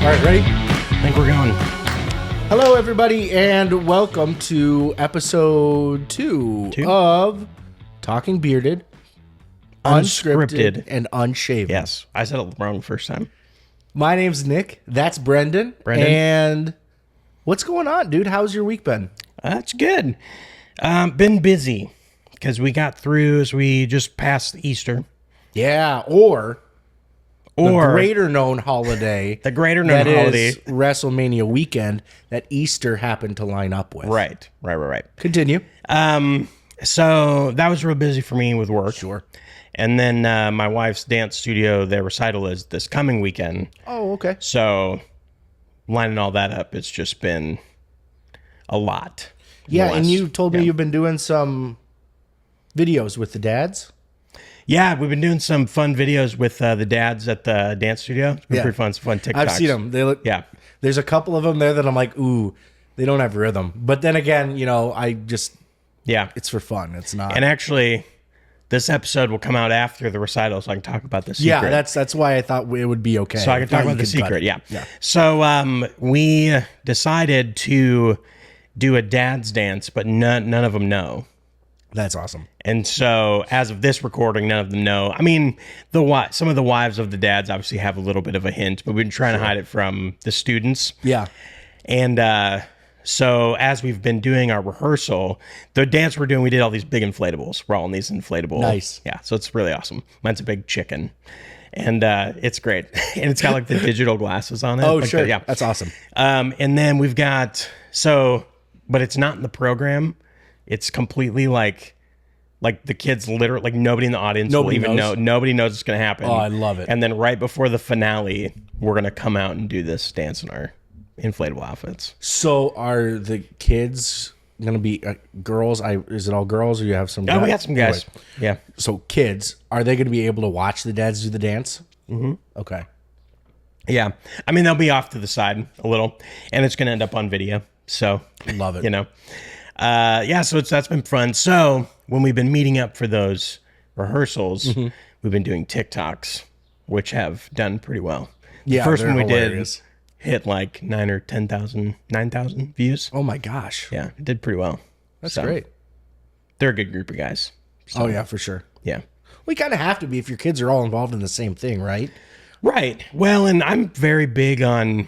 right, ready? I think we're going. Hello, everybody, and welcome to episode 2 of Talking Bearded, Unscripted, and Unshaven. Yes, I said it wrong the first time. My name's Nick. That's Brenden. And what's going on, dude? How's your week been? That's good. Been busy because we got through as we just passed Easter. Yeah, or the greater known holiday. The greater known holiday is WrestleMania weekend that Easter happened to line up with. Right. Continue. So that was real busy for me with work. Sure. And then my wife's dance studio, their recital is this coming weekend. Oh, okay. So lining all that up, it's just been a lot. Yeah, and you told me you've been doing some videos with the dads. Yeah, we've been doing some fun videos with the dads at the dance studio. It's been pretty fun. Some fun TikToks. I've seen them. They look. Yeah. There's a couple of them there that I'm like, ooh, they don't have rhythm. But then again, you know, it's for fun. It's not. And actually, this episode will come out after the recital, so I can talk about the secret. Yeah, that's why I thought it would be okay. So I can talk about the secret. Yeah. So we decided to do a dad's dance, but none of them know. That's awesome. And so, as of this recording, none of them know. I mean, some of the wives of the dads obviously have a little bit of a hint, but we've been trying to hide it from the students. Yeah. And so, as we've been doing our rehearsal, the dance we're doing, we did all these big inflatables. We're all in these inflatables. Nice. Yeah, so it's really awesome. Mine's a big chicken. And it's great. And it's got like the digital glasses on it. Oh, like sure. Yeah. That's awesome. And then we've got, but it's not in the program. It's completely like the kids literally, like nobody in the audience will even know. Nobody knows it's going to happen. Oh, I love it. And then right before the finale, we're going to come out and do this dance in our inflatable outfits. So are the kids going to be girls? Is it all girls or you have some guys? Oh, we got some guys. Boys. Yeah. So kids, are they going to be able to watch the dads do the dance? Mm-hmm. Okay. Yeah. I mean, they'll be off to the side a little, and it's going to end up on video. So love it. You know. So that's been fun. So when we've been meeting up for those rehearsals, we've been doing TikToks, which have done pretty well. Yeah, the first one we hilarious. did hit like 9,000 views. Oh my gosh. Yeah, it did pretty well. That's great. They're a good group of guys. So, oh yeah, for sure. Yeah. We kind of have to be if your kids are all involved in the same thing, right? Right. Well, and I'm very big on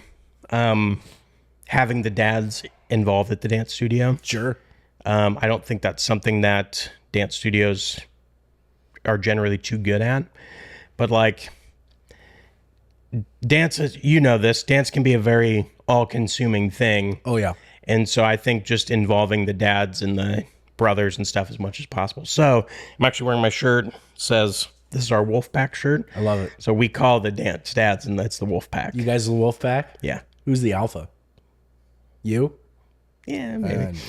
having the dads involved at the dance studio. Sure. I don't think that's something that dance studios are generally too good at. But like dance, dance can be a very all-consuming thing. Oh yeah. And so I think just involving the dads and the brothers and stuff as much as possible. So I'm actually wearing my shirt. It says, this is our Wolfpack shirt. I love it. So we call the dance dads, and that's the Wolfpack. You guys are the Wolfpack? Yeah. Who's the alpha? You? Yeah, maybe.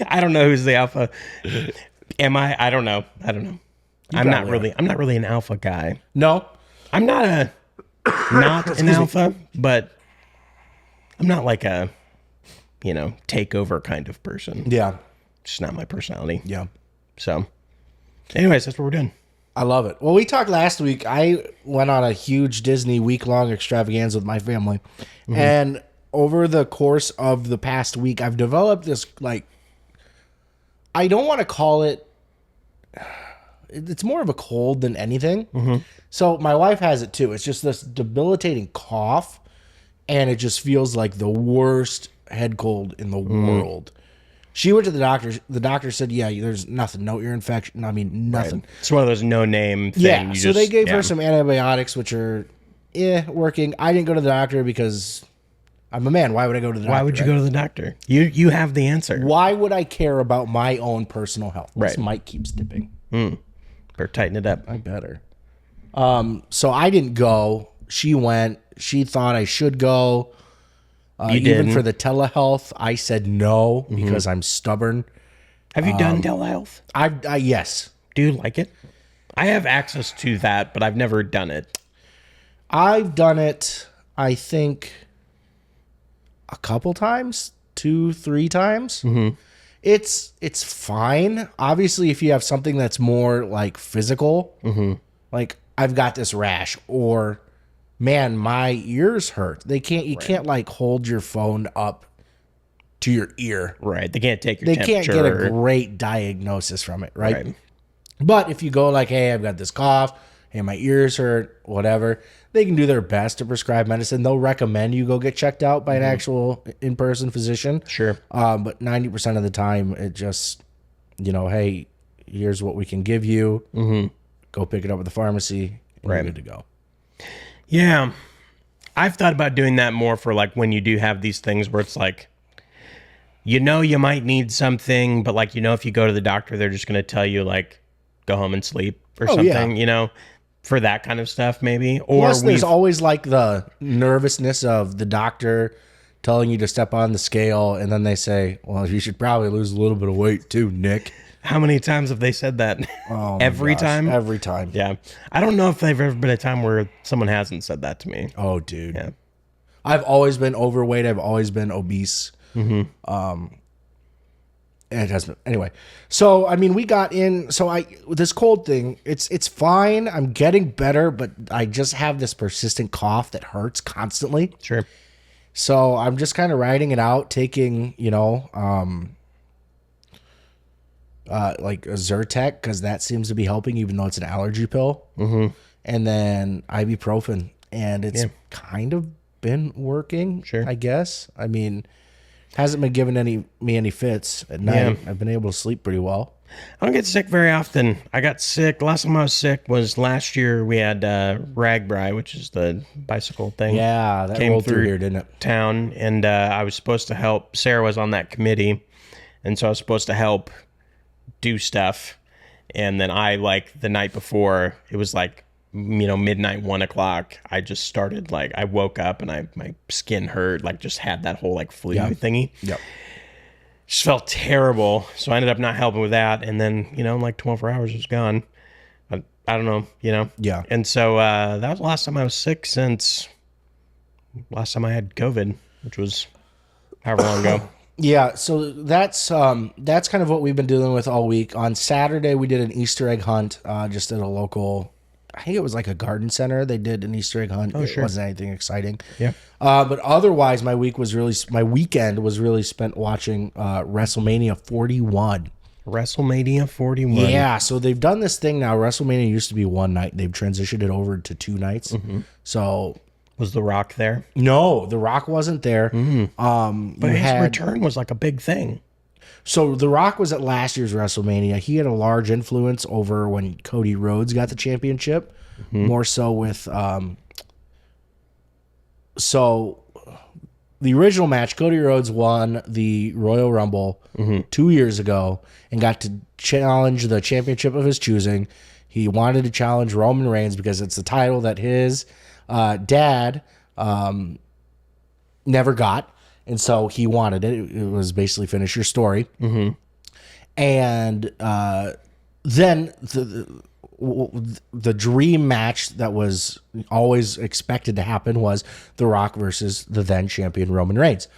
I don't know who's the alpha. Am I? I don't know. I'm not really an alpha guy. No. I'm not an alpha, but I'm not like a, takeover kind of person. Yeah. Just not my personality. Yeah. So, anyways, that's what we're doing. I love it. Well, we talked last week. I went on a huge Disney week-long extravaganza with my family. Mm-hmm. And over the course of the past week, I've developed this, I don't want to call it, it's more of a cold than anything. Mm-hmm. So my wife has it too. It's just this debilitating cough, and it just feels like the worst head cold in the world. She went to the doctor. The doctor said, yeah, there's nothing, no ear infection. I mean, nothing. Right. It's one of those no-name things. Yeah, so they gave her some antibiotics, which are, working. I didn't go to the doctor because I'm a man. Why would I go to the doctor? Why would you go to the doctor? You have the answer. Why would I care about my own personal health? Right. This mic keeps dipping. Better tighten it up. I better. So I didn't go. She went. She thought I should go. Even for the telehealth, I said no because I'm stubborn. Have you done telehealth? Yes. Do you like it? I have access to that, but I've never done it. I've done it, I think, a couple times, 2-3 times. Mm-hmm. It's fine. Obviously, if you have something that's more like physical, like I've got this rash, or man, my ears hurt. You can't like hold your phone up to your ear. Right. They can't take your They temperature. can't get a great diagnosis from it, right? But if you go like, hey, I've got this cough, hey, my ears hurt, whatever, they can do their best to prescribe medicine. They'll recommend you go get checked out by an actual in-person physician. Sure. But 90% of the time, it just, hey, here's what we can give you. Go pick it up at the pharmacy, and you're good to go. Yeah. I've thought about doing that more for like when you do have these things where it's like, you might need something, but like, if you go to the doctor, they're just going to tell you like, go home and sleep or something, for that kind of stuff maybe. Or plus, there's always like the nervousness of the doctor telling you to step on the scale, and then they say, well, you should probably lose a little bit of weight too, Nick. How many times have they said that? Oh, every time? Every time. Yeah. I don't know if they've ever been a time where someone hasn't said that to me. Oh, dude. Yeah. I've always been overweight. I've always been obese. And it hasn't. Anyway, so I mean, we got in. So this cold thing, it's fine. I'm getting better, but I just have this persistent cough that hurts constantly. Sure. So I'm just kind of riding it out, taking like a Zyrtec because that seems to be helping, even though it's an allergy pill. And then ibuprofen, and it's kind of been working. Sure. I guess. I mean. Hasn't been giving me any fits at night. I've been able to sleep pretty well. I don't get sick very often. I got sick. Last time I was sick was last year. We had Ragbri, which is the bicycle thing. Yeah, that rolled through here, didn't it? Town, and I was supposed to help. Sarah was on that committee, and so I was supposed to help do stuff. And then the night before, it was like, midnight, 1:00. I just started I woke up and my skin hurt, just had that whole flu thingy. Yep. Just felt terrible. So I ended up not helping with that. And then, 24 hours it was gone. I don't know, Yeah. And so that was the last time I was sick since last time I had COVID, which was however long ago. Yeah, so that's kind of what we've been dealing with all week. On Saturday, we did an Easter egg hunt just at a local, I think it was like a garden center. They did an Easter egg hunt. Oh, sure. It wasn't anything exciting. Yeah. But otherwise, my weekend was really spent watching WrestleMania 41. WrestleMania 41. Yeah, so they've done this thing now. WrestleMania used to be one night. They've transitioned it over to 2 nights. So was The Rock there? No, The Rock wasn't there. But his return was like a big thing. So The Rock was at last year's WrestleMania. He had a large influence over when Cody Rhodes got the championship, more so with so the original match, Cody Rhodes won the Royal Rumble 2 years ago and got to challenge the championship of his choosing. He wanted to challenge Roman Reigns because it's the title that his dad never got. And so he wanted it. It was basically finish your story. And then the dream match that was always expected to happen was The Rock versus the then champion Roman Reigns.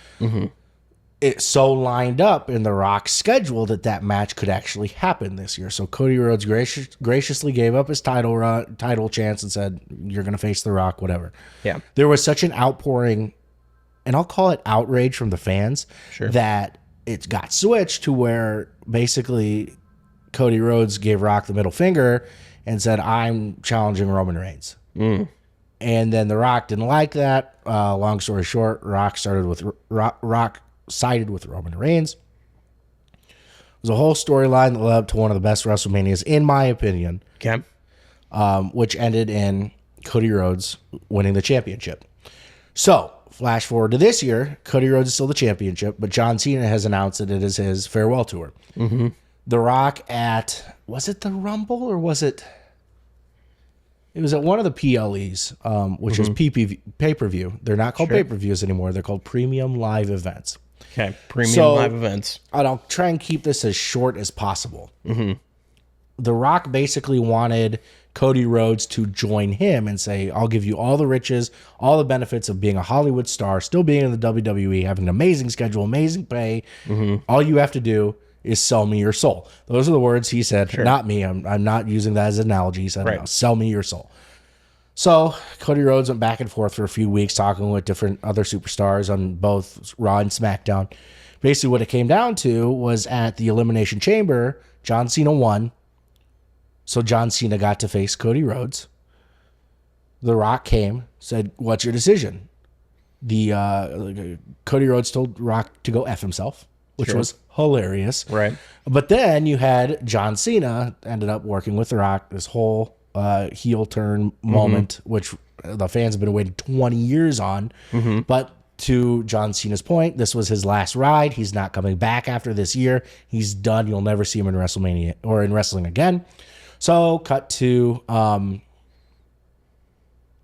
It so lined up in The Rock's schedule that match could actually happen this year. So Cody Rhodes graciously gave up his title chance and said, "You're going to face The Rock, whatever." Yeah. There was such an outpouring, and I'll call it outrage from the fans, that it got switched to where basically Cody Rhodes gave Rock the middle finger and said, "I'm challenging Roman Reigns." And then The Rock didn't like that. Long story short, Rock sided with Roman Reigns. It was a whole storyline that led up to one of the best WrestleManias, in my opinion, which ended in Cody Rhodes winning the championship. So, flash forward to this year, Cody Rhodes is still the championship, but John Cena has announced that it is his farewell tour. The Rock was it the Rumble or was it? It was at one of the PLEs, which is pay-per-view. They're not called pay-per-views anymore. They're called premium live events. Okay, premium live events. And I'll try and keep this as short as possible. The Rock basically wanted Cody Rhodes to join him and say, "I'll give you all the riches, all the benefits of being a Hollywood star, still being in the WWE, having an amazing schedule, amazing pay. All you have to do is sell me your soul." Those are the words he said, not me. I'm not using that as an analogy. He said, "No, sell me your soul." So Cody Rhodes went back and forth for a few weeks talking with different other superstars on both Raw and SmackDown. Basically, what it came down to was at the Elimination Chamber, John Cena won. So John Cena got to face Cody Rhodes. The Rock came, said, "What's your decision?" Cody Rhodes told Rock to go F himself, which was hilarious. Right. But then you had John Cena ended up working with The Rock, this whole heel turn moment, which the fans have been waiting 20 years on. But to John Cena's point, this was his last ride. He's not coming back after this year. He's done. You'll never see him in WrestleMania or in wrestling again. So cut to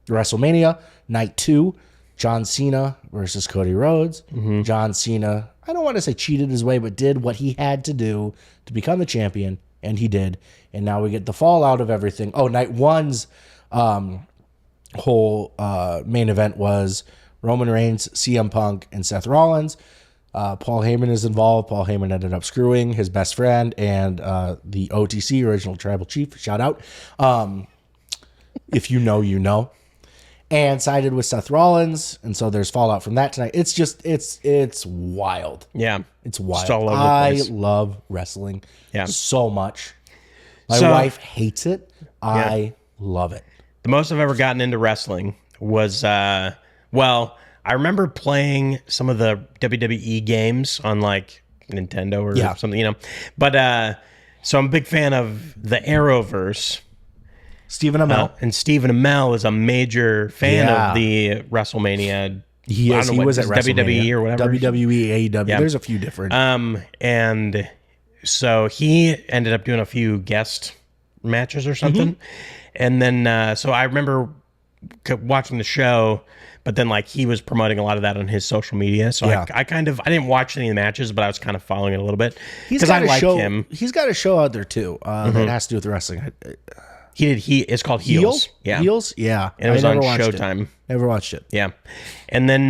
WrestleMania night 2. John Cena versus Cody Rhodes. John Cena, I don't want to say cheated his way, but did what he had to do to become the champion, and he did. And now we get the fallout of everything. Oh, night 1's whole main event was Roman Reigns, CM Punk, and Seth Rollins. Paul Heyman is involved. Paul Heyman ended up screwing his best friend and the OTC, Original Tribal Chief, shout out. If you know, you know. And sided with Seth Rollins, and so there's fallout from that tonight. It's just, it's wild. Yeah. It's wild. It's all over the I place. love wrestling so much. My So- wife hates it. I love it. The most I've ever gotten into wrestling was, I remember playing some of the WWE games on like Nintendo or something, you know. But, so I'm a big fan of the Arrowverse. Stephen Amell. And Stephen Amell is a major fan of the WrestleMania. He is. He was at WWE or whatever. WWE, AEW. There's a few different. And so he ended up doing a few guest matches or something. And then, so I remember watching the show, but then like he was promoting a lot of that on his social media. So I didn't watch any of the matches, but I was kind of following it a little bit because I like him. He's got a show out there too that has to do with wrestling. It's called Heels. Yeah. Heels? Yeah. And it was on Showtime. Never watched it. Yeah. And then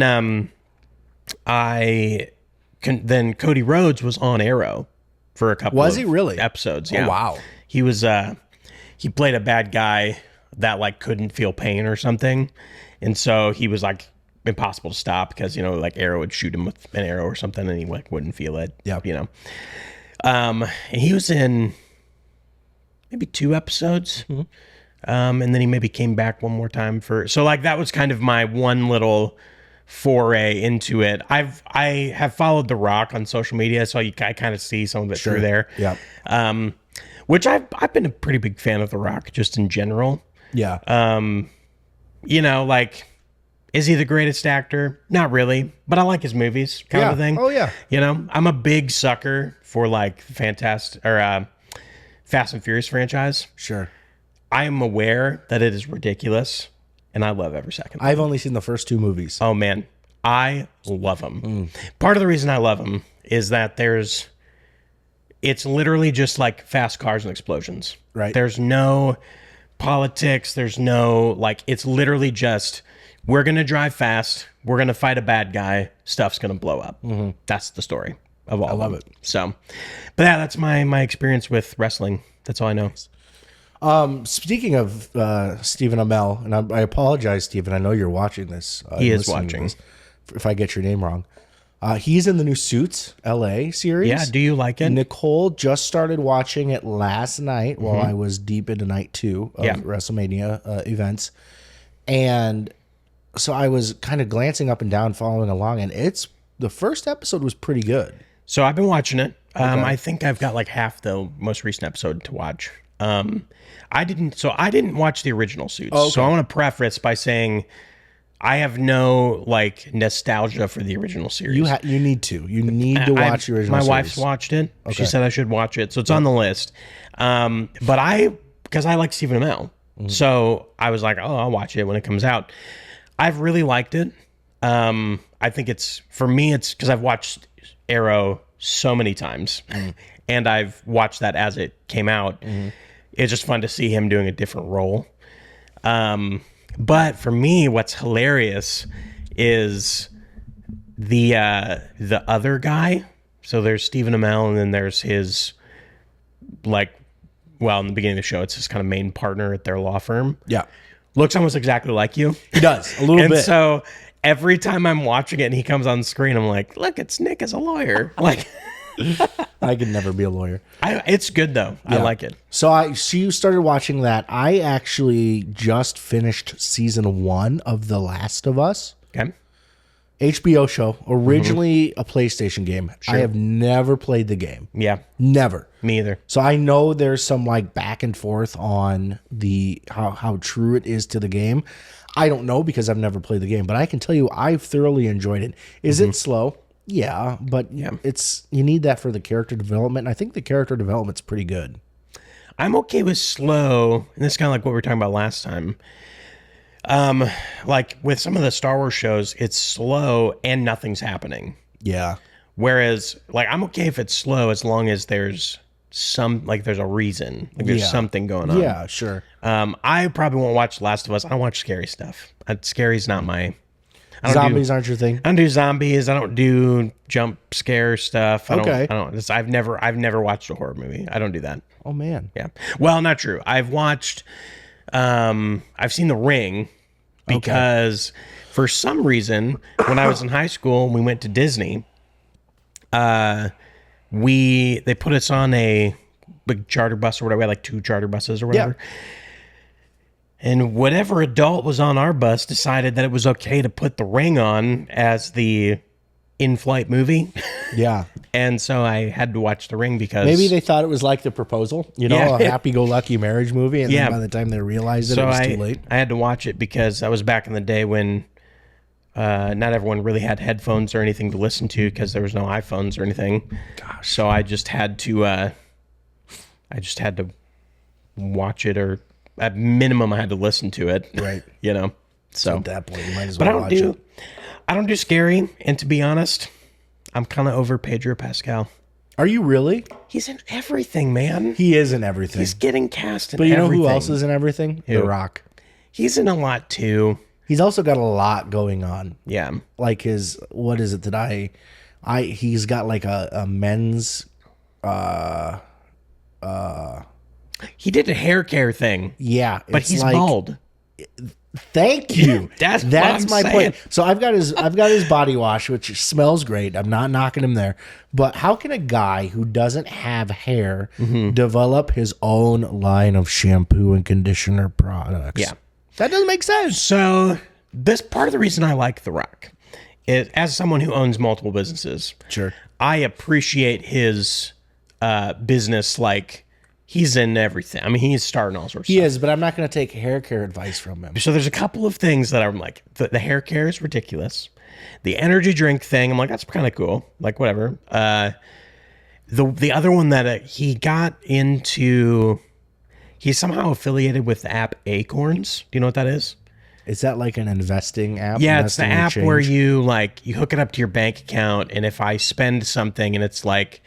then Cody Rhodes was on Arrow for a couple Was he really? episodes. Yeah. Oh, wow. He was he played a bad guy that like couldn't feel pain or something. And so he was like impossible to stop because, you know, like Arrow would shoot him with an arrow or something and he like wouldn't feel it. Yeah. You know. And he was in maybe 2 episodes. And then he maybe came back one more time so like that was kind of my one little foray into it. I have followed The Rock on social media, so I kind of see some of it through there. Yeah. Which I've been a pretty big fan of The Rock just in general. Yeah. You know, like, is he the greatest actor? Not really, but I like his movies kind of a thing. Oh yeah. You know, I'm a big sucker for like Fast and Furious franchise. Sure. I am aware that it is ridiculous, and I love every second. I've only seen the first 2 movies. Oh man, I love them. Part of the reason I love them is that it's literally just like fast cars and explosions. Right. There's no politics. There's no like. It's literally just we're gonna drive fast. We're gonna fight a bad guy. Stuff's gonna blow up. That's the story of all. I love it. So, but yeah, that's my experience with wrestling. That's all I know. Speaking of Stephen Amell, and I apologize, Stephen. I know you're watching this. He is watching. If I get your name wrong. He's in the new Suits LA series. Yeah, do you like it? Nicole just started watching it last night while I was deep into night 2 of WrestleMania events. And so I was kind of glancing up and down, following along, and the first episode was pretty good. So I've been watching it. I think I've got like half the most recent episode to watch. I didn't watch the original Suits. Okay. So I want to preface by saying I have no like nostalgia for the original series. You need to. You need to watch the original My series. wife's watched it. Okay. She said I should watch it. So it's on the list. But because I like Stephen Amell. So I was like, oh, I'll watch it when it comes out. I've really liked it. I think it's because I've watched Arrow so many times and I've watched that as it came out. It's just fun to see him doing a different role. But for me, what's hilarious is the other guy. So there's Stephen Amell, and then there's his in the beginning of the show, it's his kind of main partner at their law firm. Yeah. looks almost exactly like you. He does, a little And bit. so every time I'm watching it and he comes on screen, I'm like, look, it's Nick as a lawyer. Like, I could never be a lawyer. it's good though. I Yeah. like it. So she started watching that. I actually just finished season 1 of The Last of Us. Okay. HBO show, originally a PlayStation game. I have never played the game. Yeah. Never. Me either. So I know there's some like back and forth on the how true it is to the game. I don't know because I've never played the game, but I can tell you I've thoroughly enjoyed it. Is it slow? Yeah, but it's you need that for the character development. And I think the character development's pretty good. I'm okay with slow, and this is kind of like what we were talking about last time. Like with some of the Star Wars shows, it's slow and nothing's happening. Yeah. Whereas, like, I'm okay if it's slow as long as there's there's a reason, like there's something going on. Yeah, sure. I probably won't watch Last of Us. I don't watch scary stuff. Scary's not my. Zombies aren't your thing. I don't do zombies. I don't do jump scare stuff. Okay. I've never watched a horror movie. I don't do that. Oh man. Yeah. Well, not true. I've watched. I've seen The Ring because for some reason when I was in high school and we went to Disney, they put us on a big charter bus or whatever. We had like 2 charter buses or whatever. Yeah. And whatever adult was on our bus decided that it was okay to put The Ring on as the in-flight movie. Yeah. And so I had to watch The Ring because... Maybe they thought it was like The Proposal, a happy-go-lucky marriage movie, and then by the time they realized it was too late. I had to watch it because that was back in the day when not everyone really had headphones or anything to listen to because there was no iPhones or anything. Gosh. So I just had to watch it, or at minimum I had to listen to it. Right. So at that point, you might as well watch it. I don't do scary, and to be honest, I'm kind of over Pedro Pascal. Are you really? He's in everything, man. He is in everything. He's getting cast in but you everything. know who else is in everything? Who? The Rock. He's in a lot too. He's also got a lot going on. Yeah. Like what is it that he's got like a men's he did a hair care thing. Yeah. But he's bald. Thank you. That's my saying. point. So I've got his body wash, which smells great. I'm not knocking him there. But how can a guy who doesn't have hair develop his own line of shampoo and conditioner products? Yeah. That doesn't make sense. So this part of the reason I like The Rock is, as someone who owns multiple businesses, Sure. I appreciate his business. Like, he's in everything. I mean, he's starting all sorts of stuff. He is, but I'm not going to take hair care advice from him. So there's a couple of things that I'm like, the hair care is ridiculous. The energy drink thing, I'm like, that's kind of cool. Like, whatever. The other one that he got into, he's somehow affiliated with the app Acorns. Do you know what that is? Is that like an investing app? Yeah, it's the Investing in app change? where you hook it up to your bank account, and if I spend something and it's like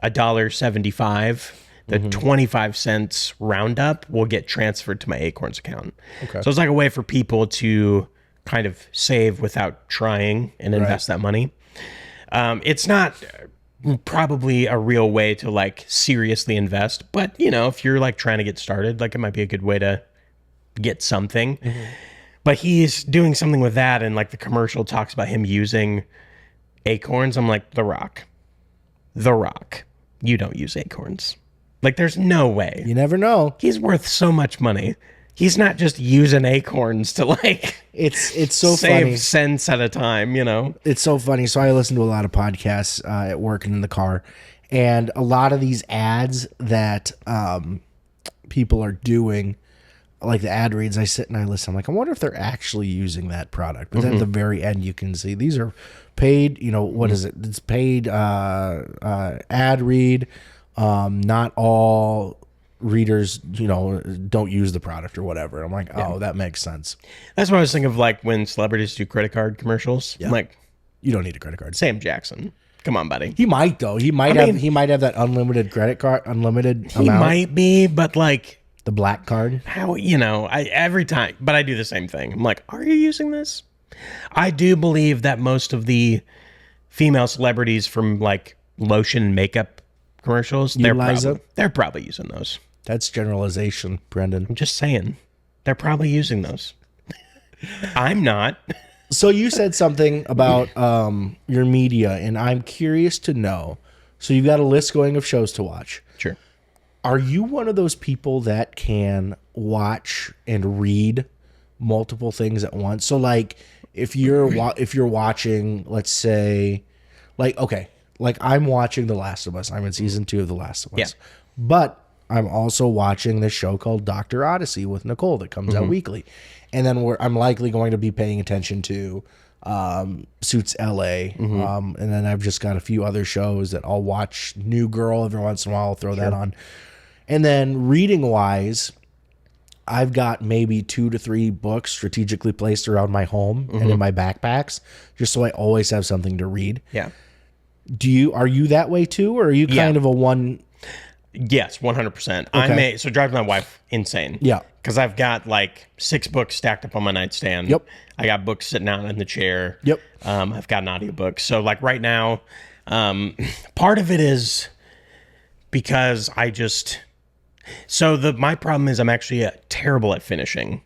$1.75, the 25 cents roundup will get transferred to my Acorns account. Okay. So it's like a way for people to kind of save without trying and invest that money. It's not probably a real way to like seriously invest, but if you're like trying to get started, like it might be a good way to get something. But he's doing something with that, and like the commercial talks about him using Acorns. I'm like, The Rock, you don't use Acorns. Like, there's no way. You never know. He's worth so much money. He's not just using Acorns to like it's so save funny. cents at a time, It's so funny. So I listen to a lot of podcasts at work and in the car, and a lot of these ads that people are doing, like the ad reads, I sit and I listen. I'm like, I wonder if they're actually using that product. But then at the very end, you can see these are paid. What is it? It's paid ad read. Not all readers, don't use the product or whatever. I'm like, oh, that makes sense. That's what I was thinking of, like when celebrities do credit card commercials. Yeah. I'm like, you don't need a credit card. Sam Jackson, come on, buddy. He might though. He might have that unlimited credit card, unlimited He amount. might be, but like The black card. how every time, but I do the same thing. I'm like, are you using this? I do believe that most of the female celebrities from like lotion and makeup commercials, they're probably using those. That's generalization, Brenden. I'm just saying. They're probably using those. I'm not. So you said something about your media, and I'm curious to know. So you've got a list going of shows to watch. Sure. Are you one of those people that can watch and read multiple things at once? So like if you're watching, let's say, like, okay, like I'm watching The Last of Us. I'm in season 2 of The Last of Us. Yeah. But I'm also watching this show called Dr. Odyssey with Nicole that comes out weekly. And then I'm likely going to be paying attention to Suits LA. And then I've just got a few other shows that I'll watch. New Girl every once in a while. I'll throw that on. And then reading wise, I've got maybe 2 to 3 books strategically placed around my home and in my backpacks, just so I always have something to read. Yeah. Are you that way too? Or are you kind of a one? Yes, 100%. Okay. So it drives my wife insane. Yeah. Because I've got like 6 books stacked up on my nightstand. Yep. I got books sitting out in the chair. Yep. I've got an audiobook. So like right now, part of it is because my problem is I'm actually terrible at finishing.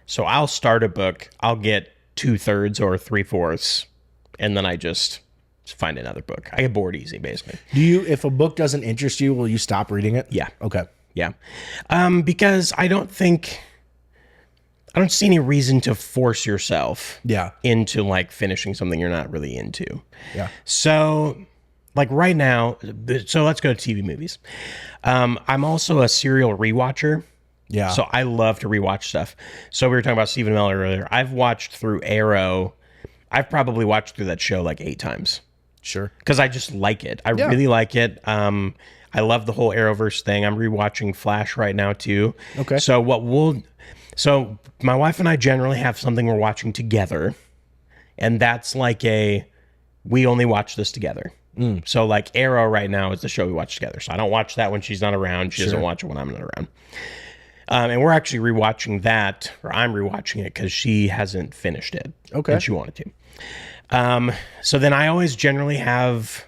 So I'll start a book, I'll get 2/3 or 3/4, and then I just find another book. I get bored easy, basically. If a book doesn't interest you, will you stop reading it? Yeah. Okay. Yeah. Because I don't see any reason to force yourself into like finishing something you're not really into. Yeah. So like right now, so let's go to TV movies. I'm also a serial rewatcher. Yeah. So I love to rewatch stuff. So we were talking about Stephen Miller earlier. I've watched through Arrow. I've probably watched through that show like 8 times. Sure. Because I just like it. I really like it. I love the whole Arrowverse thing. I'm rewatching Flash right now too. Okay. So so my wife and I generally have something we're watching together, and that's like we only watch this together. So like Arrow right now is the show we watch together. So I don't watch that when she's not around. She doesn't watch it when I'm not around. And we're actually rewatching that, or I'm rewatching it because she hasn't finished it. Okay. And she wanted to. So then I always generally have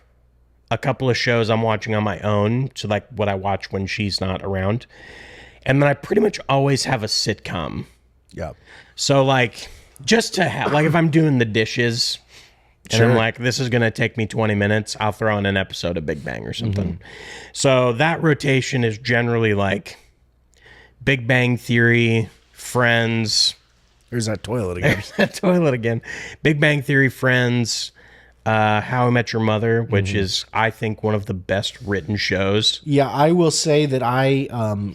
a couple of shows I'm watching on my own, so like what I watch when she's not around. And then I pretty much always have a sitcom. Yeah. So like just to have, like if I'm doing the dishes and I'm like, this is going to take me 20 minutes, I'll throw in an episode of Big Bang or something. So that rotation is generally like Big Bang Theory, Friends. There's that toilet again. Big Bang Theory, Friends, How I Met Your Mother, which is, I think, one of the best written shows. Yeah, I will say that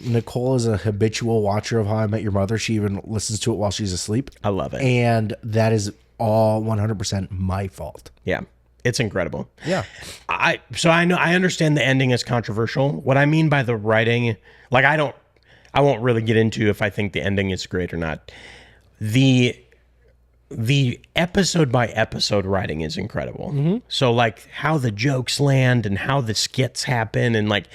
Nicole is a habitual watcher of How I Met Your Mother. She even listens to it while she's asleep. I love it. And that is all 100% my fault. Yeah, it's incredible. Yeah. I understand the ending is controversial. What I mean by the writing, like I won't really get into if I think the ending is great or not. The episode by episode writing is incredible. So like how the jokes land and how the skits happen, and like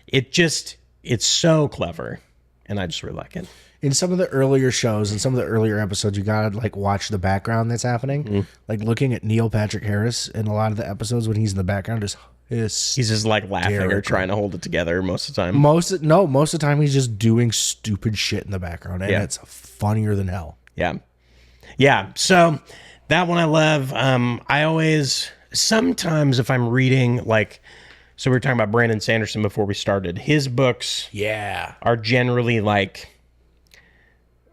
it's so clever, and I just really like it. In some of the earlier shows and some of the earlier episodes, you gotta like watch the background that's happening. Like looking at Neil Patrick Harris in a lot of the episodes when he's in the background is he's just like laughing or trying to hold it together most of the time. Most of the time he's just doing stupid shit in the background, and it's funnier than hell. Yeah. So that one I love. I always, sometimes if I'm reading, like, so we were talking about Brandon Sanderson before we started. His books are generally like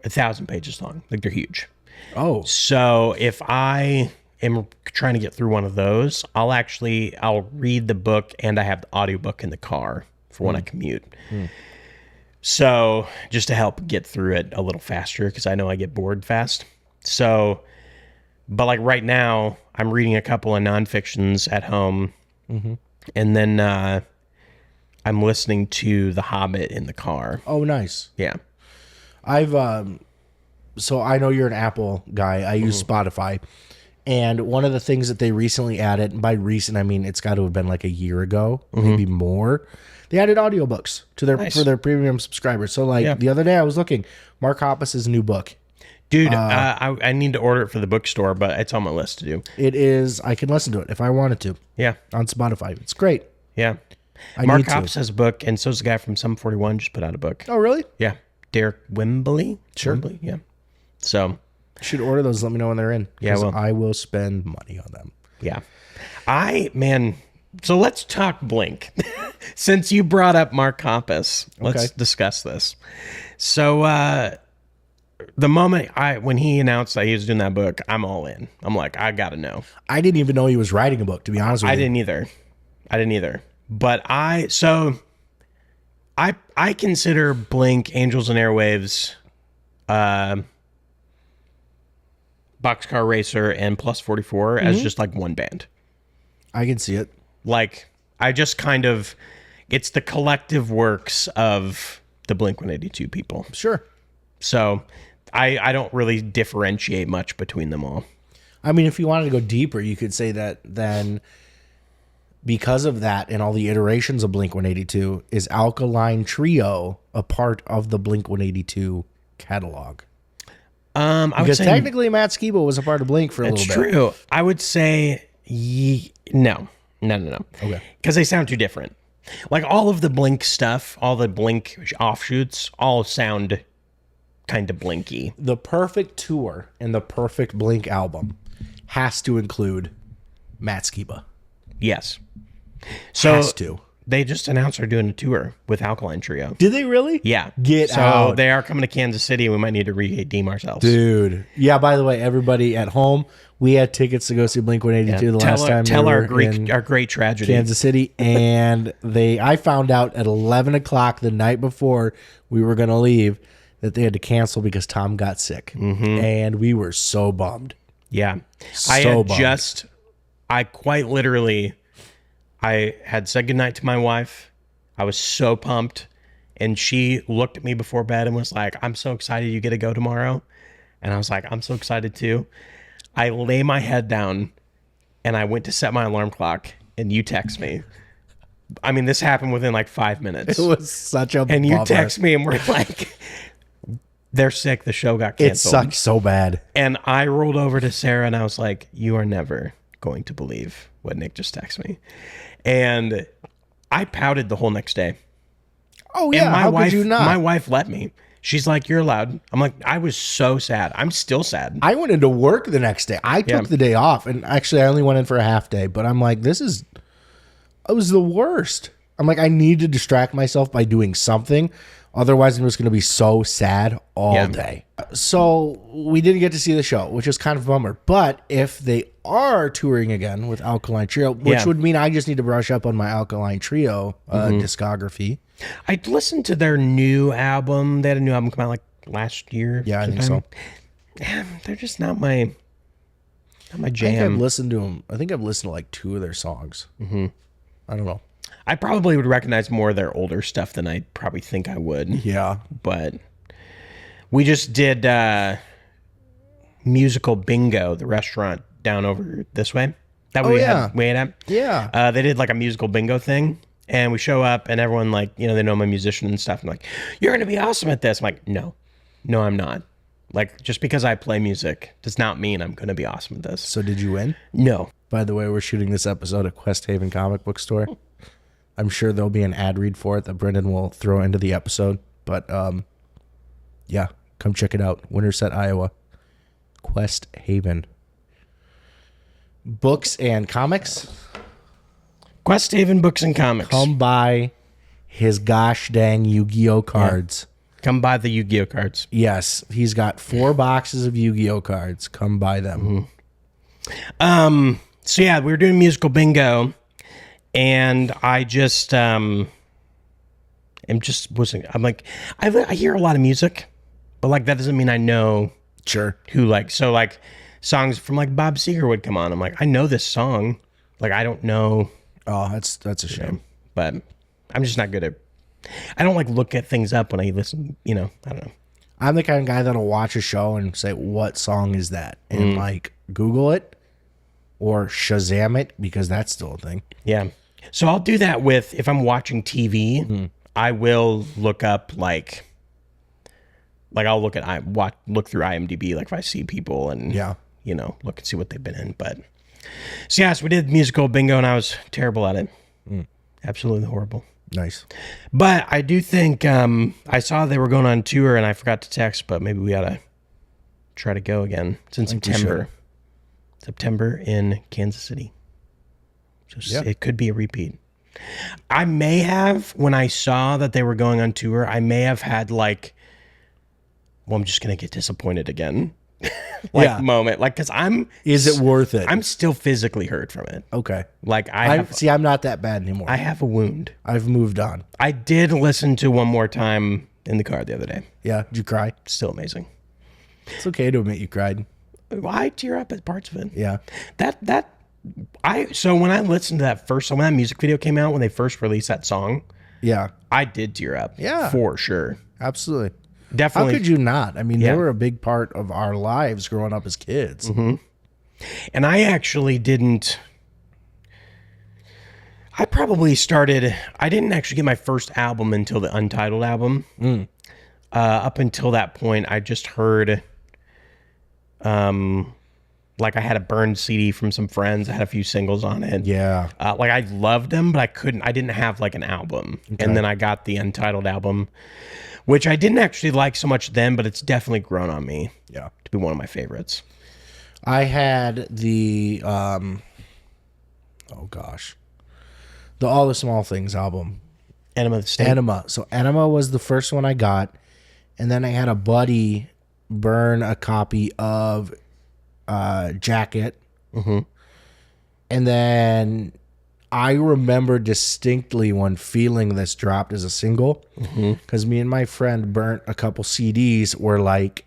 1,000 pages long. Like they're huge. Oh. So if I am trying to get through one of those, I'll read the book, and I have the audiobook in the car for when I commute. So just to help get through it a little faster, because I know I get bored fast. So, but like right now, I'm reading a couple of nonfictions at home, and then I'm listening to The Hobbit in the car. Oh, nice. Yeah. So I know you're an Apple guy. I use Spotify. And one of the things that they recently added, and by recent, I mean, it's got to have been like a year ago, maybe more. They added audiobooks to for their premium subscribers. So like the other day I was looking, Mark Hoppus's new book. Dude, I need to order it for the bookstore, but it's on my list to do. It is. I can listen to it if I wanted to. Yeah. On Spotify. It's great. Yeah. Mark Hoppus has a book, and so is the guy from Sum 41 just put out a book. Oh, really? Yeah. Derek Wembley. Sure. Wembley, yeah. So should order those. Let me know when they're in. Yeah, well, I will spend money on them. Yeah. So let's talk Blink. Since you brought up Mark Hoppus, let's discuss this. So the moment when he announced that he was doing that book, I'm all in. I'm like, I gotta know. I didn't even know he was writing a book, to be honest with you. I didn't either. But I consider Blink, Angels and Airwaves, Boxcar Racer, and Plus 44 as just like one band. I can see it. Like, I just kind of, it's the collective works of the Blink-182 people. Sure. So I don't really differentiate much between them all. I mean, if you wanted to go deeper, you could say that then because of that and all the iterations of Blink-182, is Alkaline Trio a part of the Blink-182 catalog? Because technically Matt Skiba was a part of Blink for a little bit. That's true. I would say no. Okay. Because they sound too different. Like all of the Blink stuff, all the Blink offshoots, all sound kind of Blinky. The perfect tour and the perfect Blink album has to include Matt Skiba. Yes. So has to. They just announced they're doing a tour with Alkaline Trio. Did they really? Yeah. Get out. So they are coming to Kansas City. We might need to redeem ourselves. Dude. Yeah, by the way, everybody at home, we had tickets to go see Blink-182 the last time. Tell our great tragedy. Kansas City. And I found out at 11 o'clock the night before we were going to leave that they had to cancel because Tom got sick. Mm-hmm. And we were so bummed. Yeah. I quite literally... I had said goodnight to my wife. I was so pumped. And she looked at me before bed and was like, I'm so excited you get to go tomorrow. And I was like, I'm so excited too. I lay my head down and I went to set my alarm clock and you text me. I mean, this happened within like 5 minutes. It was such a And you text me and we're like, they're sick. The show got canceled. It sucked so bad. And I rolled over to Sarah and I was like, you are never going to believe what Nick just texted me. And I pouted the whole next day. Oh, yeah. How could you not? My wife let me. She's like, you're allowed. I'm like, I was so sad. I'm still sad. I went into work the next day. I took the day off. And actually, I only went in for a half day. But I'm like, it was the worst. I'm like, I need to distract myself by doing something. Otherwise, I'm just going to be so sad all day. So we didn't get to see the show, which is kind of a bummer. But if they are touring again with Alkaline Trio, which would mean I just need to brush up on my Alkaline Trio discography. I listened to their new album. They had a new album come out like last year. Yeah, I think so. Yeah, they're just not my jam. I think I've listened to them. I think I've listened to like 2 of their songs. Mm-hmm. I don't know. I probably would recognize more of their older stuff than I probably think I would. Yeah. But we just did Musical Bingo, the restaurant down over this way. That we had at. Yeah. They did like a musical bingo thing. And we show up and everyone like, you know, they know I'm a musician and stuff. I'm like, you're going to be awesome at this. I'm like, no, I'm not. Like, just because I play music does not mean I'm going to be awesome at this. So did you win? No. By the way, we're shooting this episode at Quest Haven Comic Book Store. I'm sure there'll be an ad read for it that Brenden will throw into the episode. But, yeah, come check it out. Winterset, Iowa. Quest Haven. Books and comics. Quest Haven Books and Comics. Come buy his gosh dang Yu-Gi-Oh cards. Yeah. Come buy the Yu-Gi-Oh cards. Yes, he's got 4 boxes of Yu-Gi-Oh cards. Come buy them. Mm-hmm. So yeah, we were doing musical bingo, and I just I'm like I hear a lot of music, but like that doesn't mean I know who like songs from like Bob Seger would come on. I'm like, I know this song, like I don't know. Oh, that's a shame. But I'm just not good at. I don't like look at things up when I listen. You know, I don't know. I'm the kind of guy that'll watch a show and say, "What song is that?" and like Google it or Shazam it because that's still a thing. Yeah. So I'll do that with if I'm watching TV. I will look up like I'll look through IMDb like if I see people and you know look and see what they've been in. But so we did musical bingo and I was terrible at it. Absolutely horrible. Nice. But I do think I saw they were going on tour, and I forgot to text, but maybe we ought to try to go again. It's in September. September in Kansas City. So it could be a repeat. I may have, when I saw that they were going on tour, I may have had like, well, I'm just going to get disappointed again. Moment. Like, because Is it worth it? I'm still physically hurt from it. Okay. Like, I'm not that bad anymore. I have a wound. I've moved on. I did listen to One More Time in the car the other day. Yeah. Did you cry? Still amazing. It's okay to admit you cried. I tear up at parts of it. Yeah. So when I listened to that first song, when that music video came out, when they first released that song, yeah, I did tear up. Yeah. For sure. Absolutely. Definitely. How could you not? I mean, they were a big part of our lives growing up as kids. Mm-hmm. And I actually didn't. I didn't actually get my first album until the Untitled album. Up until that point, I just heard, like I had a burned CD from some friends. I had a few singles on it. Yeah. Like I loved them, but I didn't have like an album. Okay. And then I got the Untitled album, which I didn't actually like so much then, but it's definitely grown on me. Yeah. To be one of my favorites. I had the, the All the Small Things album. Enema of the State. Enema. So Enema was the first one I got. And then I had a buddy burn a copy of Jacket. Mm-hmm. And then I remember distinctly when Feeling This dropped as a single, because me and my friend burnt a couple CDs where like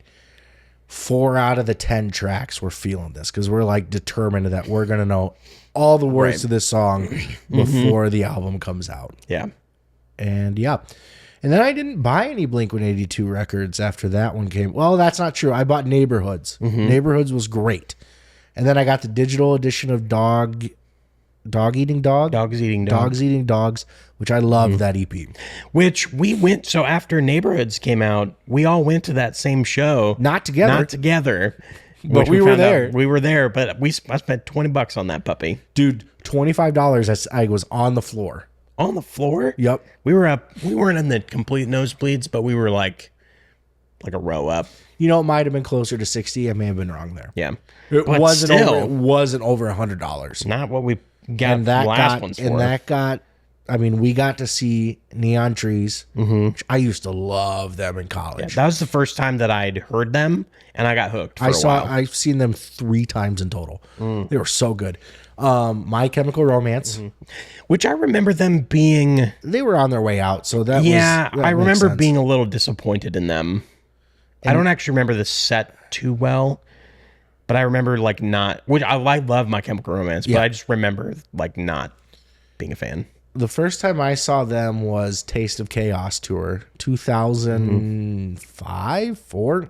4 out of the 10 tracks were Feeling This, because we're like determined that we're going to know all the words to this song before the album comes out. Yeah. And yeah. And then I didn't buy any Blink-182 records after that one came. Well, that's not true. I bought Neighborhoods. Neighborhoods was great. And then I got the digital edition of Dogs Eating Dogs, which I loved that EP. Which we went, so after Neighborhoods came out, we all went to that same show. Not together. But we were there. We were there, but I spent $20 on that puppy. Dude, $25 I was on the floor. On the floor? Yep. We weren't in the complete nosebleeds, but we were like a row up. You know, it might have been closer to 60. I may have been wrong there. Yeah. It wasn't over $100. Not what we got the last ones for. And that got, I mean, we got to see Neon Trees, which I used to love them in college. Yeah, that was the first time that I'd heard them, and I got hooked for a while. I've seen them 3 times in total. They were so good. My Chemical Romance. Which I remember them being... They were on their way out, so that I remember being a little disappointed in them. I don't actually remember the set too well, but I remember like not... Which I love My Chemical Romance, but I just remember like not being a fan. The first time I saw them was Taste of Chaos tour, 2005, 4.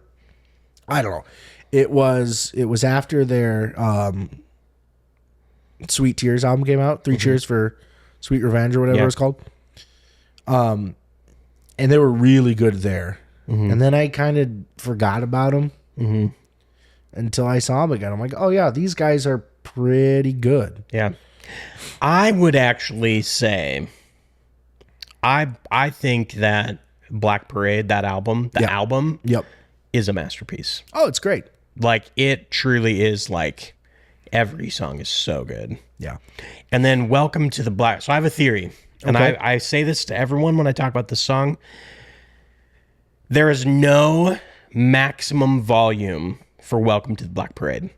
I don't know. It was after their Sweet Tears album came out. 3 Cheers for Sweet Revenge or whatever it's called. And they were really good there. And then I kind of forgot about them until I saw them again. I'm like, oh yeah, these guys are pretty good. Yeah. I would actually say, I think that Black Parade, that album, album, is a masterpiece. Oh, it's great. Like, it truly is, like, every song is so good. Yeah. And then Welcome to the Black. So I have a theory, and I say this to everyone when I talk about this song. There is no maximum volume for Welcome to the Black Parade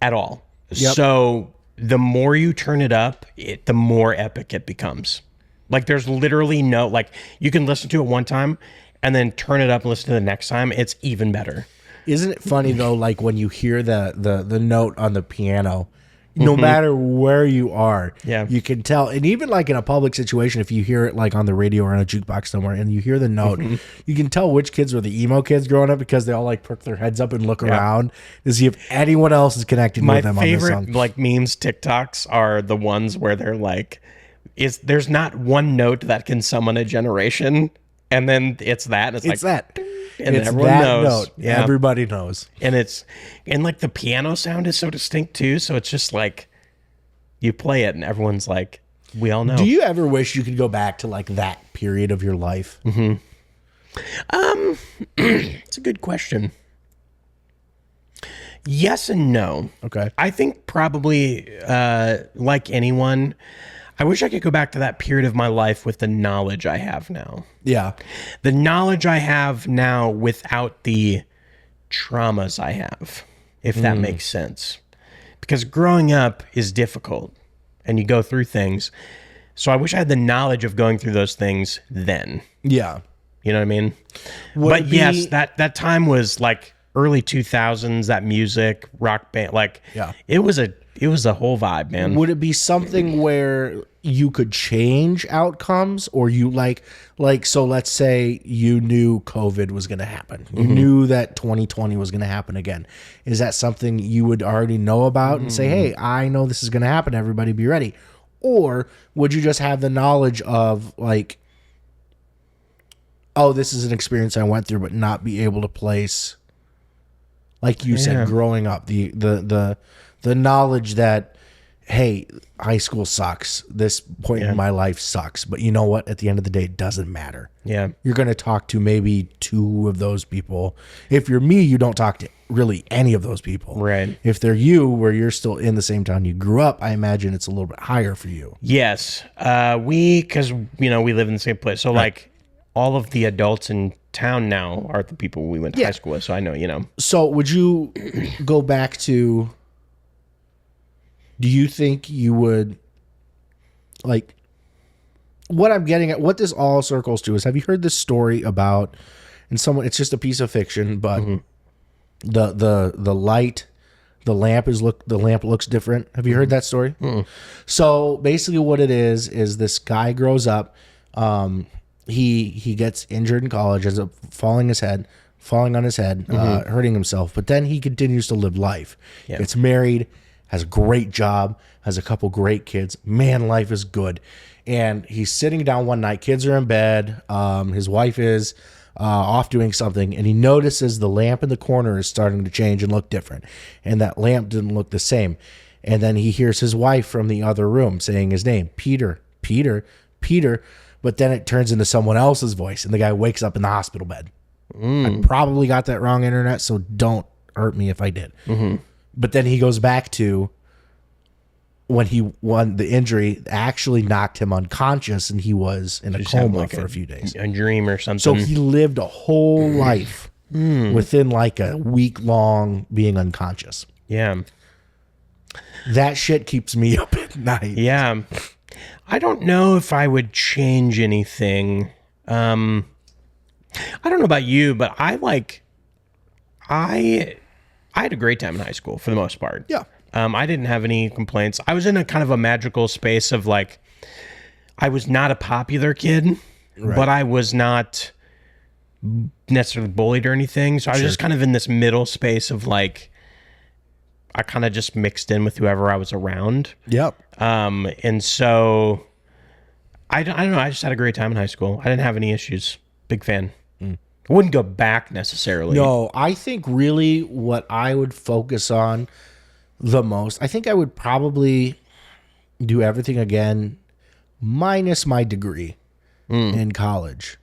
at all. Yep. So the more you turn it up, the more epic it becomes. Like, there's literally no, like, you can listen to it one time and then turn it up and listen to the next time. It's even better. Isn't it funny though, like when you hear the note on the piano, no matter where you are, you can tell. And even like in a public situation, if you hear it like on the radio or on a jukebox somewhere and you hear the note, you can tell which kids were the emo kids growing up, because they all like perk their heads up and look around to see if anyone else is connected with them on this song. My favorite like memes, TikToks are the ones where they're like, there's not one note that can summon a generation, and then it's that. It's like that. And it's everyone that knows. Note. Yeah. Everybody knows. And like the piano sound is so distinct too. So it's just like you play it and everyone's like, we all know. Do you ever wish you could go back to like that period of your life? It's a good question. Yes and no. Okay. I think probably, like anyone, I wish I could go back to that period of my life with the knowledge I have now. Yeah. The knowledge I have now without the traumas I have, if that makes sense. Because growing up is difficult and you go through things. So I wish I had the knowledge of going through those things then. Yeah. You know what I mean? Would Yes, that time was like early 2000s, that music, rock band, like it was a whole vibe, man. Would it be something where you could change outcomes, or you like so let's say you knew COVID was going to happen. You knew that 2020 was going to happen again. Is that something you would already know about and say, "Hey, I know this is going to happen. Everybody be ready." Or would you just have the knowledge of like, oh, this is an experience I went through, but not be able to place, like you said, growing up, the knowledge that, hey, high school sucks. This point in my life sucks. But you know what? At the end of the day, it doesn't matter. Yeah. You're going to talk to maybe 2 of those people. If you're me, you don't talk to really any of those people. Right. If they're you, where you're still in the same town you grew up, I imagine it's a little bit higher for you. Yes. Because, we live in the same place. So, like, all of the adults in town now are the people we went to high school with. So I know, So would you go back to, do you think you would, like, what I'm getting at, what this all circles to is, have you heard this story about, and someone, it's just a piece of fiction, but the light, the lamp looks different. Have you heard that story? So basically what it is this guy grows up, he gets injured in college, ends up falling on his head, hurting himself, but then he continues to live life. Gets married, has a great job, has a couple great kids. Man, life is good. And he's sitting down one night, kids are in bed, his wife is off doing something, and he notices the lamp in the corner is starting to change and look different. And that lamp didn't look the same. And then he hears his wife from the other room saying his name, Peter, Peter, Peter. But then it turns into someone else's voice, and the guy wakes up in the hospital bed. I probably got that wrong, internet, so don't hurt me if I did. But then he goes back to when he won the injury, actually knocked him unconscious, and he was in a coma for a few days. A dream or something. So he lived a whole life within like a week long being unconscious. Yeah. That shit keeps me up at night. Yeah. I don't know if I would change anything. I don't know about you, but I had a great time in high school for the most part. Yeah. I didn't have any complaints. I was in a kind of a magical space of like, I was not a popular kid, but I was not necessarily bullied or anything. So I was just kind of in this middle space of like, I kind of just mixed in with whoever I was around. Yep. And so I don't know. I just had a great time in high school. I didn't have any issues. Big fan. I wouldn't go back necessarily. No, I think really what I would focus on the most, I think I would probably do everything again minus my degree in college.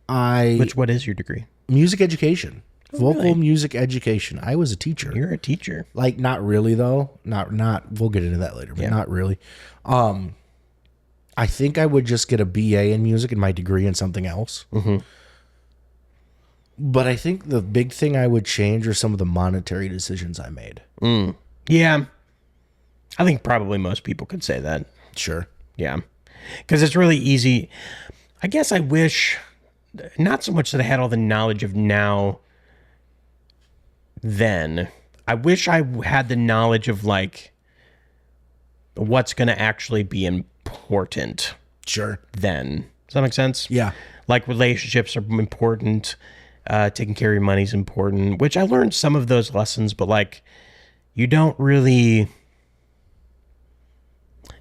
What is your degree? Music education. Vocal really? music education. I was a teacher. You're a teacher. Like, not really though. Not we'll get into that later, but not really. I think I would just get a BA in music and my degree in something else. But I think the big thing I would change are some of the monetary decisions I made. Yeah. I think probably most people could say that. Sure. Yeah. Because it's really easy. I guess I wish, not so much that I had all the knowledge of now then. I wish I had the knowledge of like what's going to actually be important. Sure. Then. Does that make sense? Yeah. Like relationships are important. Taking care of your money is important, which I learned some of those lessons, but like you don't really,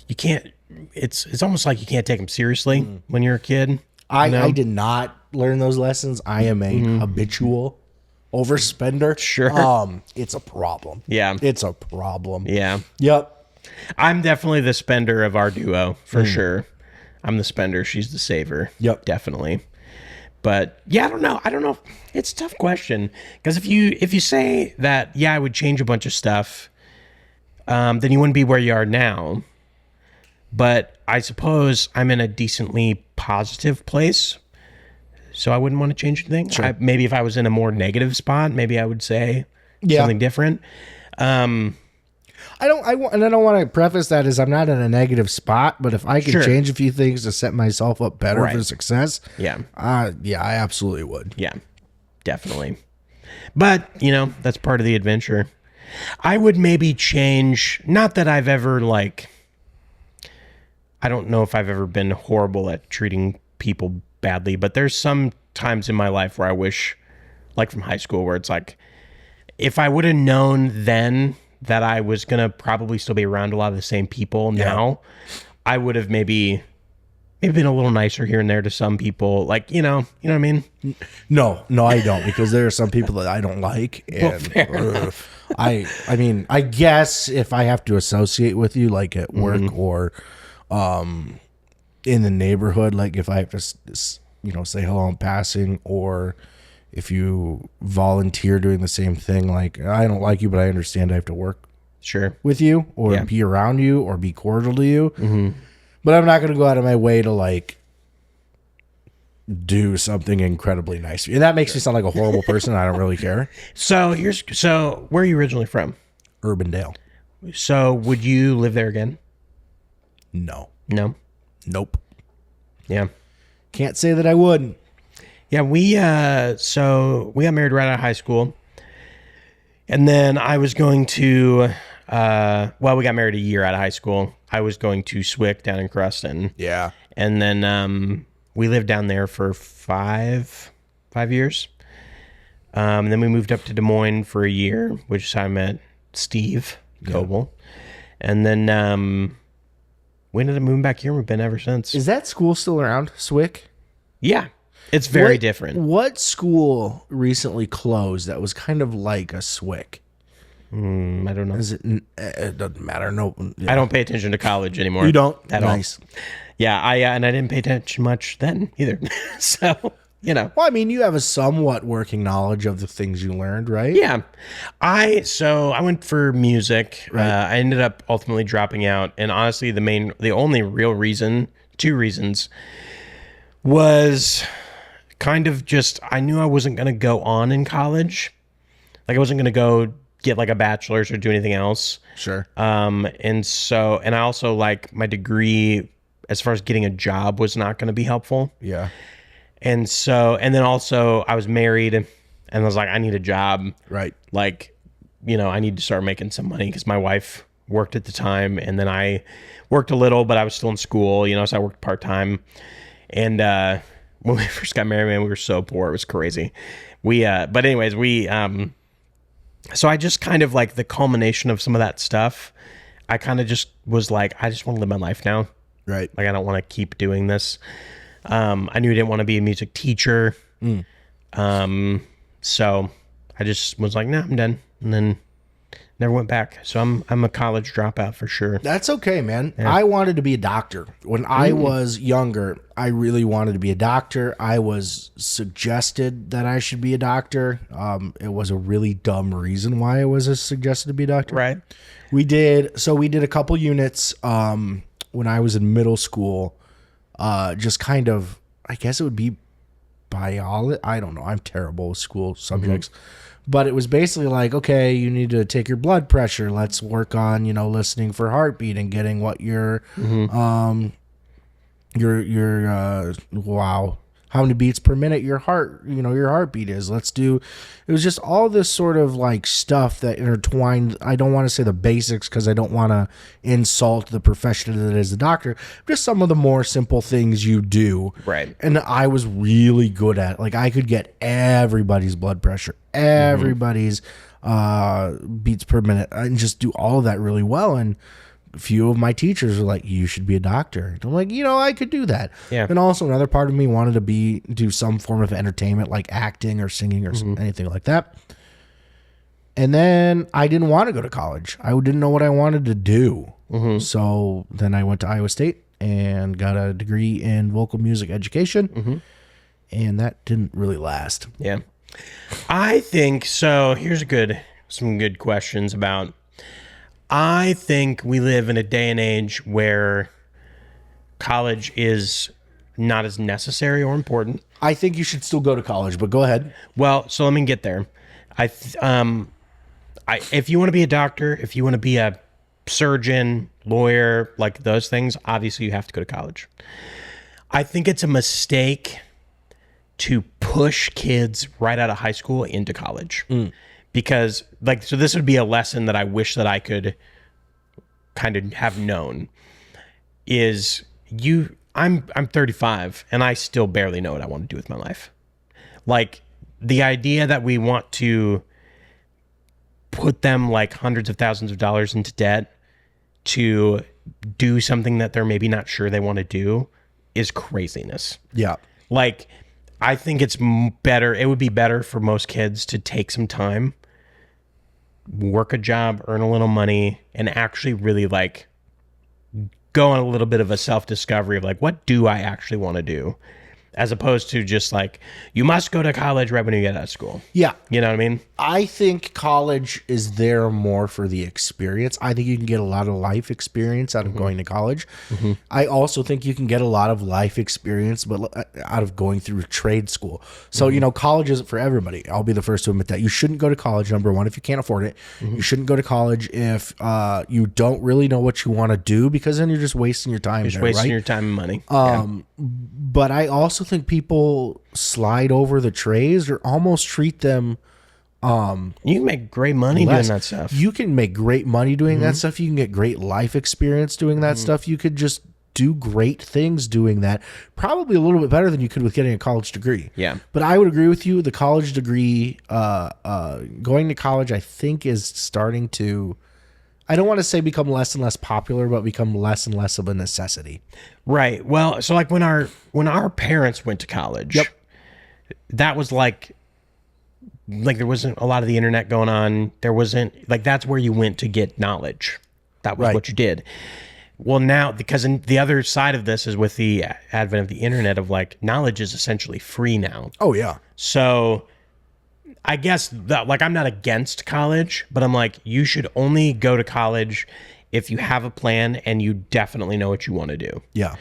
you can't, it's almost like you can't take them seriously when you're a kid. I did not learn those lessons. I am a habitual overspender. Sure. It's a problem. Yeah. It's a problem. Yeah. Yep. I'm definitely the spender of our duo for sure. I'm the spender. She's the saver. Yep. Definitely. But yeah, I don't know. It's a tough question because if you say that, yeah, I would change a bunch of stuff, then you wouldn't be where you are now. But I suppose I'm in a decently positive place, so I wouldn't want to change anything. Sure. Maybe if I was in a more negative spot, maybe I would say something different. I don't want to preface that as I'm not in a negative spot, but if I could change a few things to set myself up better for success, I absolutely would. Yeah, definitely. But, that's part of the adventure. I would maybe change, not that I've ever, I don't know if I've ever been horrible at treating people badly, but there's some times in my life where I wish, like from high school, where it's like, if I would have known then that I was going to probably still be around a lot of the same people now, I would have maybe been a little nicer here and there to some people. Like, you know what I mean? No, I don't, because there are some people that I don't like. And I guess if I have to associate with you, like at work or in the neighborhood, like if I have to, say hello in passing, or if you volunteer doing the same thing, like I don't like you, but I understand I have to work with you or be around you or be cordial to you. But I'm not going to go out of my way to do something incredibly nice. And that makes me sound like a horrible person. I don't really care. So where are you originally from? Urbandale. So would you live there again? No. Nope. Yeah. Can't say that I would. Yeah, we got married right out of high school. And then I was going to, we got married a year out of high school. I was going to Swick down in Cruston. Yeah. And then we lived down there for five years. Then we moved up to Des Moines for a year, which is how I met Steve Coble. And then we ended up moving back here. We've been ever since. Is that school still around, Swick? Yeah. It's very different. What school recently closed that was kind of like a Swick? I don't know. It doesn't matter. No, I don't pay attention to college anymore. You don't? At nice. all. Yeah, and I didn't pay attention much then either. So, Well, I mean, you have a somewhat working knowledge of the things you learned, right? Yeah. I went for music. Right. I ended up ultimately dropping out. And honestly, the only real reason, two reasons, was kind of just, I knew I wasn't going to go on in college. Like I wasn't going to go get like a bachelor's or do anything else. Sure. And I also like my degree as far as getting a job was not going to be helpful. Yeah. And then also I was married and I was like, I need a job. Right. Like, I need to start making some money because my wife worked at the time and then I worked a little, but I was still in school, so I worked part-time. And, when we first got married, man, we were so poor. It was crazy. But anyways, so I just kind of like the culmination of some of that stuff. I kind of just was like, I just want to live my life now. Right. Like, I don't want to keep doing this. I knew I didn't want to be a music teacher. So I just was like, nah, I'm done. And then never went back. So I'm a college dropout for sure. That's okay, man. Yeah. I wanted to be a doctor. When I was younger, I really wanted to be a doctor. I was suggested that I should be a doctor. It was a really dumb reason why I was suggested to be a doctor. Right. We did a couple units when I was in middle school. Just kind of, I guess it would be biology. I don't know. I'm terrible with school subjects. But it was basically like, okay, you need to take your blood pressure. Let's work on, listening for heartbeat and getting what your how many beats per minute your heartbeat is. It was just all this sort of like stuff that intertwined. I don't want to say the basics because I don't want to insult the profession that is a doctor. Just some of the more simple things you do. Right. And I was really good at it. Like I could get everybody's blood pressure, everybody's beats per minute, and just do all of that really well. And a few of my teachers were like, you should be a doctor. And I'm like, I could do that. Yeah. And also another part of me wanted to do some form of entertainment, like acting or singing or anything like that. And then I didn't want to go to college. I didn't know what I wanted to do. So then I went to Iowa State and got a degree in vocal music education. And that didn't really last. Yeah. I think so. Here's some good questions about. I think we live in a day and age where college is not as necessary or important. I think you should still go to college, but go ahead. Well, so let me get there. If you want to be a doctor, if you want to be a surgeon, lawyer, like those things, obviously you have to go to college. I think it's a mistake to push kids right out of high school into college. Because so this would be a lesson that I wish that I could kind of have known is I'm 35 and I still barely know what I want to do with my life. Like the idea that we want to put them like hundreds of thousands of dollars into debt to do something that they're maybe not sure they want to do is craziness. Yeah. Like, I think it's better. It would be better for most kids to take some time, work a job, earn a little money, and actually really like go on a little bit of a self-discovery of like, what do I actually want to do? As opposed to just like, you must go to college right when you get out of school. Yeah. You know what I mean? I think college is there more for the experience. I think you can get a lot of life experience out of going to college. I also think you can get a lot of life experience but out of going through trade school. So, college isn't for everybody. I'll be the first to admit that. You shouldn't go to college, number one, if you can't afford it. You shouldn't go to college if you don't really know what you want to do, because then you're just wasting your time. You're just wasting your time and money. But I also think people slide over the trades or almost treat them you can make great money doing that stuff. You can make great money doing that stuff. You can get great life experience doing that stuff. You could just do great things doing that. Probably a little bit better than you could with getting a college degree. Yeah. But I would agree with you. The college degree, going to college, I think is starting to, I don't want to say become less and less popular, but become less and less of a necessity. Right. Well, so like when our parents went to college, that was like there wasn't a lot of the internet going on. There wasn't that's where you went to get knowledge. That was what you did. Well, now, because the other side of this is with the advent of the internet of knowledge is essentially free now. Oh yeah. So I guess that I'm not against college, but I'm like, you should only go to college if you have a plan and you definitely know what you want to do. Yeah.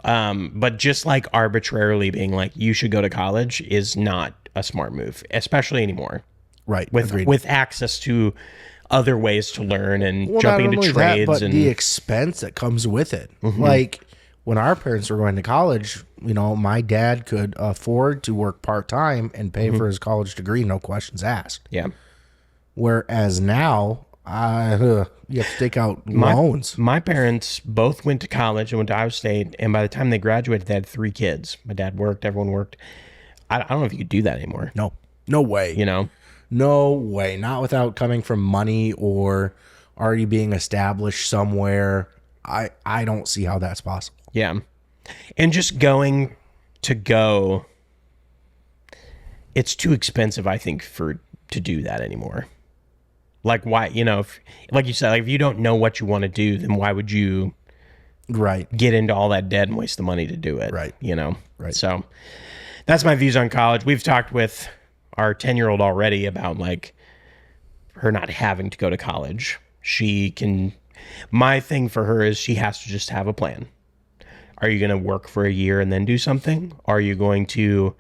But just arbitrarily being you should go to college is not a smart move, especially anymore. Right. With access to other ways to learn and jumping into trades, but and the expense that comes with it. Like when our parents were going to college, my dad could afford to work part-time and pay for his college degree, no questions asked. Yeah. Whereas now, you have to take out loans. My parents both went to college and went to Iowa State, and by the time they graduated, they had 3 kids. My dad worked, everyone worked. I don't know if you could do that anymore. No way. No way. Not without coming from money or already being established somewhere. I don't see how that's possible. Yeah. And just going to go, it's too expensive, I think, to do that anymore. Why, if, like you said, if you don't know what you want to do, then why would you get into all that debt and waste the money to do it? Right. Right. So that's my views on college. We've talked with our 10-year-old already about her not having to go to college. My thing for her is she has to just have a plan. Are you going to work for a year and then do something? Are you going to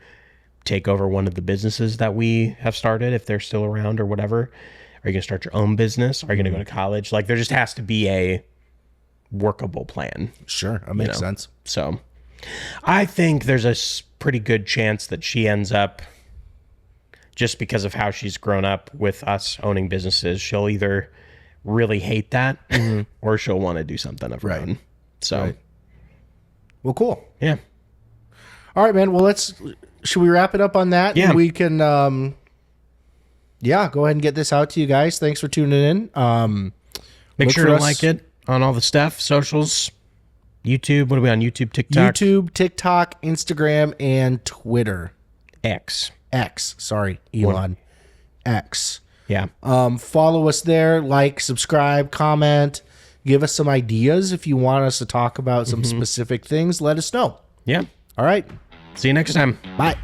take over one of the businesses that we have started if they're still around or whatever? Are you going to start your own business? Are you going to go to college? There just has to be a workable plan. Sure, that makes sense. So I think there's a pretty good chance that she ends up, just because of how she's grown up with us owning businesses, she'll either really hate that or she'll want to do something of her own. So, well, cool. Yeah. All right, man. Well, should we wrap it up on that? Yeah. And we can, go ahead and get this out to you guys. Thanks for tuning in. Make sure to like it on all the stuff, socials, YouTube. What are we on? YouTube, TikTok? YouTube, TikTok, Instagram, and Twitter. X. Sorry, Elon. X. Yeah. Follow us there. Like, subscribe, comment. Give us some ideas. If you want us to talk about some specific things, let us know. Yeah. All right. See you next time. Bye.